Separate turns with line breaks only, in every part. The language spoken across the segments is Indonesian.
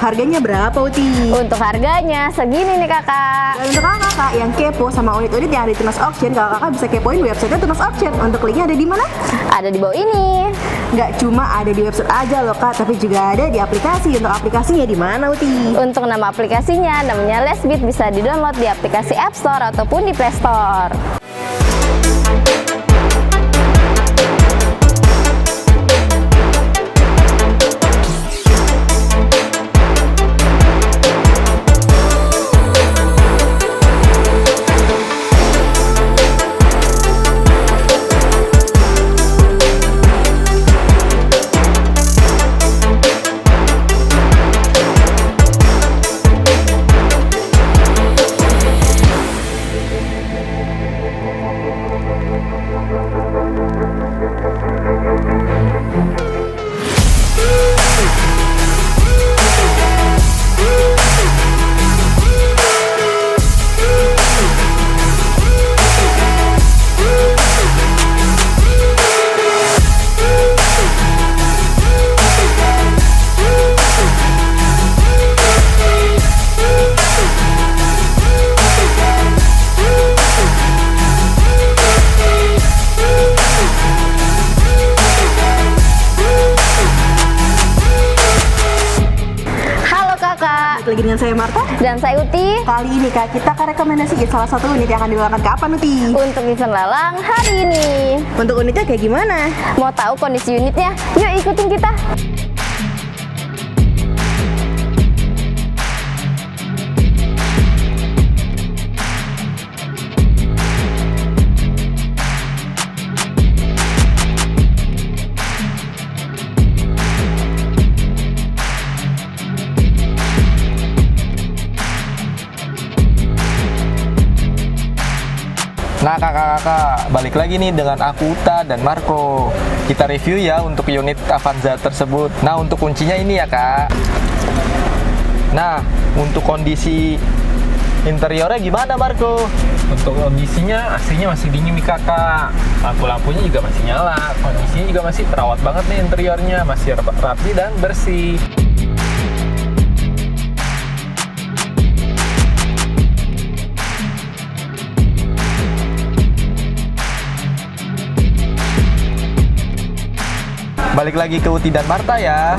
harganya berapa, Uti?
Untuk harganya segini nih kakak.
Dan untuk kakak yang kepo sama unit-unit yang ada di Tunas Auction, kakak bisa kepoin website Tunas Auction. Untuk linknya ada di mana?
Ada di bawah ini.
Nggak cuma ada di website aja loh kak, tapi juga ada di aplikasi. Untuk aplikasinya di mana, Uti?
Untuk nama aplikasinya namanya Lessbit, bisa di-download di aplikasi App Store ataupun di Play Store.
Lagi dengan saya Marta
dan saya Uti.
Kali ini kak, kita akan rekomendasiin salah satu unit yang akan dilelang kapan, Uti?
Untuk event lelang hari ini.
Untuk unitnya kayak gimana?
Mau tahu kondisi unitnya? Yuk ikutin kita.
Nah kakak-kakak, balik lagi nih dengan aku Uta dan Marco. Kita review ya untuk unit Avanza tersebut. Nah untuk kuncinya ini ya kak. Nah untuk kondisi interiornya gimana Marco?
Untuk kondisinya aslinya masih dingin nih kakak. Lampu-lampunya juga masih nyala. Kondisinya juga masih terawat banget nih interiornya. Masih rapi dan bersih.
Balik lagi ke Uti dan Marta ya.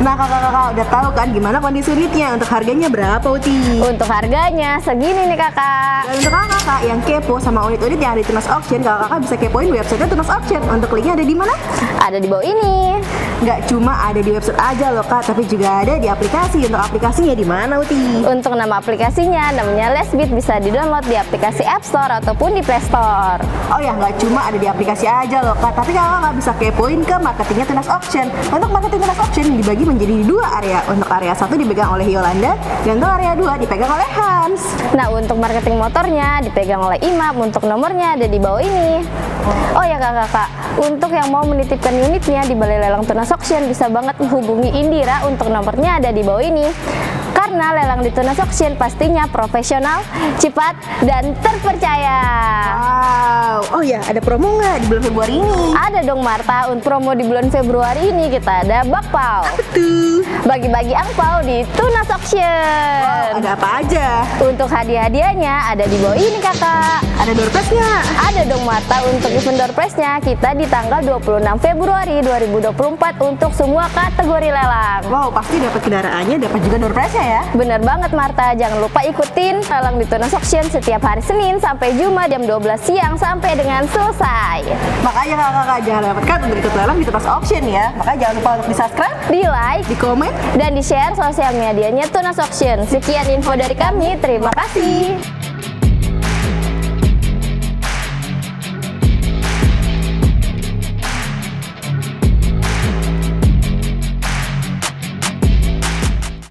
Nah kakak-kakak udah tahu kan gimana kondisi unitnya? Untuk harganya berapa, Uti?
Untuk harganya segini nih kakak.
Dan untuk kakak yang kepo sama unit-unit yang ada di Tunas Auction, kakak bisa kepoin website Tunas Auction. Untuk linknya ada di mana?
Ada di bawah ini.
Nggak cuma ada di website aja loh kak, tapi juga ada di aplikasi. Untuk aplikasinya di mana, Uti?
Untuk nama aplikasinya namanya Lessbit, bisa di-download di aplikasi App Store ataupun di Play Store.
Oh ya, nggak cuma ada di aplikasi aja loh kak, tapi kakak bisa kepoin ke marketingnya Tunas Auction. Untuk marketing Tunas Auction dibagi menjadi dua area. Untuk area 1 dipegang oleh Yolanda, dan untuk area 2 dipegang oleh Hans.
Nah untuk marketing motornya dipegang oleh Imam. Untuk nomornya ada di bawah ini. Oh ya kakak-kakak, untuk yang mau menitipkan unitnya di Balai Lelang Tunas Auction bisa banget menghubungi Indira. Untuk nomornya ada di bawah ini. Karena lelang di Tunas Auction pastinya profesional, cepat, dan terpercaya.
Wow, oh ya, ada promo nggak di bulan Februari ini?
Ada dong Marta, untuk promo di bulan Februari ini kita ada bakpao.
Betul.
Bagi-bagi angpau di Tunas Auction.
Wow, ada apa aja?
Untuk hadiah-hadiahnya ada di bawah ini kakak.
Ada door prize-nya?
Ada dong Marta, untuk event door prize-nya kita di tanggal 26 Februari 2024 untuk semua kategori lelang.
Wow, pasti dapat kendaraannya, dapat juga door prize-nya ya?
Bener banget Marta, jangan lupa ikutin lelang di Tunas Auction setiap hari Senin sampai Jumat jam 12 siang sampai dengan selesai.
Makanya kakak-kakak jangan lewatkan untuk ikut lelang di Tunas Auction ya. Makanya jangan lupa untuk di subscribe,
Di like,
di komen,
dan di share sosial medianya Tunas Auction. Sekian info dari kami, terima kasih.